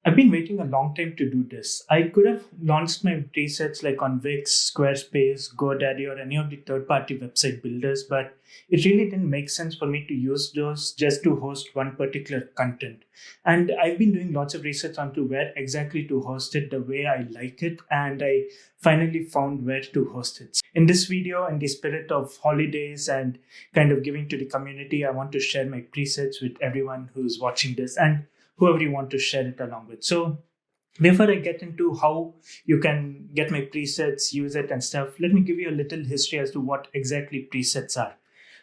I've been waiting a long time to do this. I could have launched my presets like on Wix, Squarespace, GoDaddy, or any of the third party website builders, but it really didn't make sense for me to use those just to host one particular content. And I've been doing lots of research onto where exactly to host it the way I like it, and I finally found where to host it. In this video, in the spirit of holidays and kind of giving to the community, I want to share my presets with everyone who's watching this and whoever you want to share it along with. So before I get into how you can get my presets, use it and stuff, let me give you a little history as to what exactly presets are.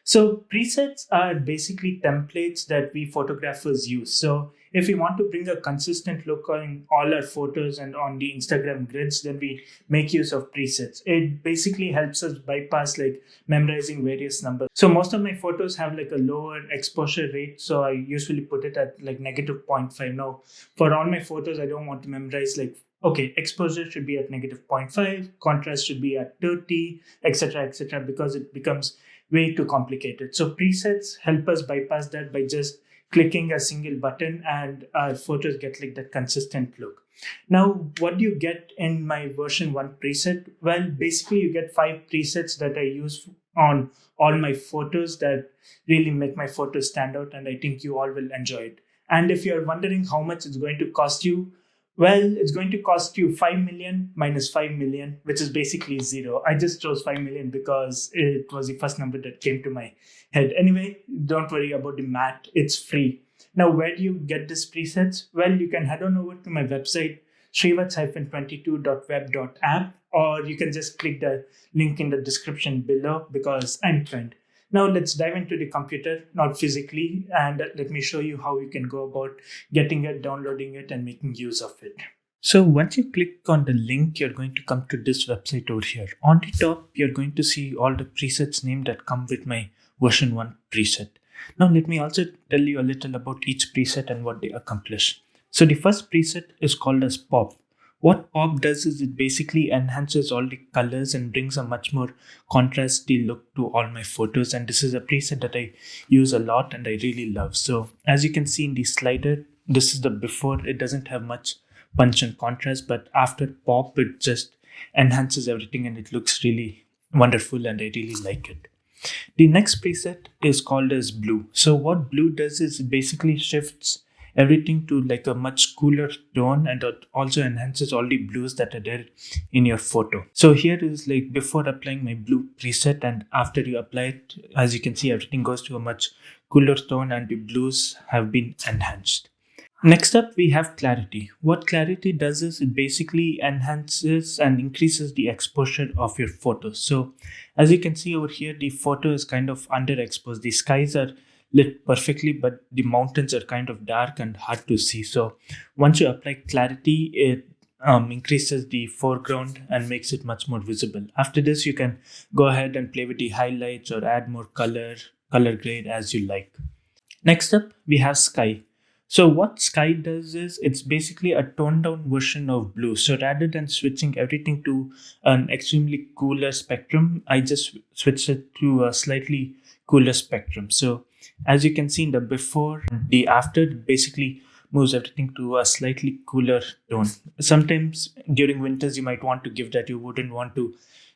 So presets are basically templates that we photographers use. So if we want to bring a consistent look on all our photos and on the Instagram grids, then we make use of presets. It basically helps us bypass like memorizing various numbers. So most of my photos have like a lower exposure rate. So I usually put it at like negative 0.5. Now for all my photos, I don't want to memorize like, okay, exposure should be at negative 0.5, contrast should be at 30, etc., because it becomes way too complicated. So presets help us bypass that by just clicking a single button and our photos get like that consistent look. Now, what do you get in my version 1 preset? Well, basically you get 5 presets that I use on all my photos that really make my photos stand out, and I think you all will enjoy it. And if you're wondering how much it's going to cost you, well, it's going to cost you 5 million minus 5 million, which is basically zero. I just chose 5 million because it was the first number that came to my head. Anyway, don't worry about the math. It's free. Now, where do you get these presets? Well, you can head on over to my website, srivats-22.web.app, or you can just click the link in the description below because I'm trained. Now let's dive into the computer, not physically, and let me show you how you can go about getting it, downloading it, and making use of it. So once you click on the link, you're going to come to this website over here. On the top, you're going to see all the presets named that come with my version 1 preset. Now let me also tell you a little about each preset and what they accomplish. So the first preset is called as Pop. What Pop does is it basically enhances all the colors and brings a much more contrasty look to all my photos. And this is a preset that I use a lot and I really love. So as you can see in the slider, this is the before. It doesn't have much punch and contrast, but after Pop, it just enhances everything and it looks really wonderful and I really like it. The next preset is called as Blue. So what Blue does is it basically shifts everything to like a much cooler tone, and it also enhances all the blues that are there in your photo. So here is like before applying my blue preset, and after you apply it, as you can see, everything goes to a much cooler tone and the blues have been enhanced. Next up, we have Clarity. What Clarity does is it basically enhances and increases the exposure of your photos. So as you can see over here, the photo is kind of underexposed. The skies are lit perfectly, but the mountains are kind of dark and hard to see. So once you apply Clarity, it increases the foreground and makes it much more visible. After this, you can go ahead and play with the highlights or add more color grade as you like. Next up, we have Sky. So what Sky does is it's basically a toned down version of blue. So rather than switching everything to an extremely cooler spectrum, I just switched it to a slightly cooler spectrum. So as you can see in the before, the after, it basically moves everything to a slightly cooler tone. Sometimes during winters, you might want to give that. You wouldn't want to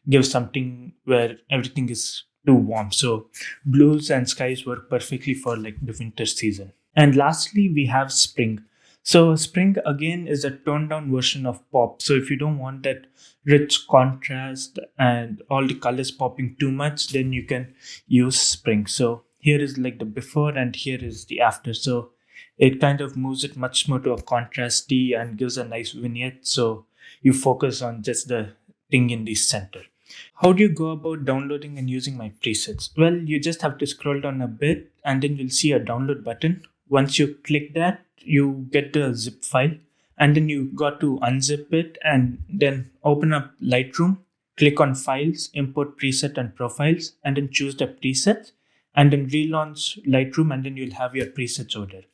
give something where everything is too warm. So blues and skies work perfectly for like the winter season. And lastly, we have Spring. So Spring again is a toned down version of Pop. So if you don't want that rich contrast and all the colors popping too much, then you can use Spring. So here is like the before and here is the after. So it kind of moves it much more to a contrasty and gives a nice vignette. So you focus on just the thing in the center. How do you go about downloading and using my presets? Well, you just have to scroll down a bit and then you'll see a download button. Once you click that, you get the zip file and then you got to unzip it and then open up Lightroom, click on Files, Import Preset and Profiles, and then choose the preset and then relaunch Lightroom and then you'll have your presets over there.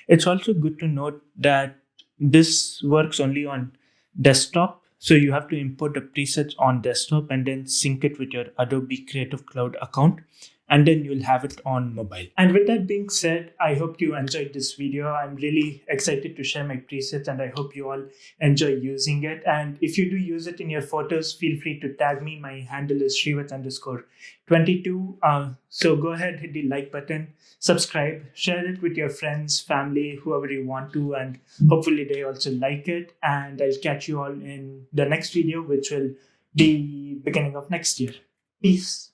It's also good to note that this works only on desktop. So you have to import the presets on desktop and then sync it with your Adobe Creative Cloud account. and then you'll have it on mobile. And with that being said, I hope you enjoyed this video. I'm really excited to share my presets, and I hope you all enjoy using it. And if you do use it in your photos, feel free to tag me. My handle is Srivat_22. So go ahead, hit the like button, subscribe, share it with your friends, family, whoever you want to, and hopefully they also like it. And I'll catch you all in the next video, which will be beginning of next year. Peace.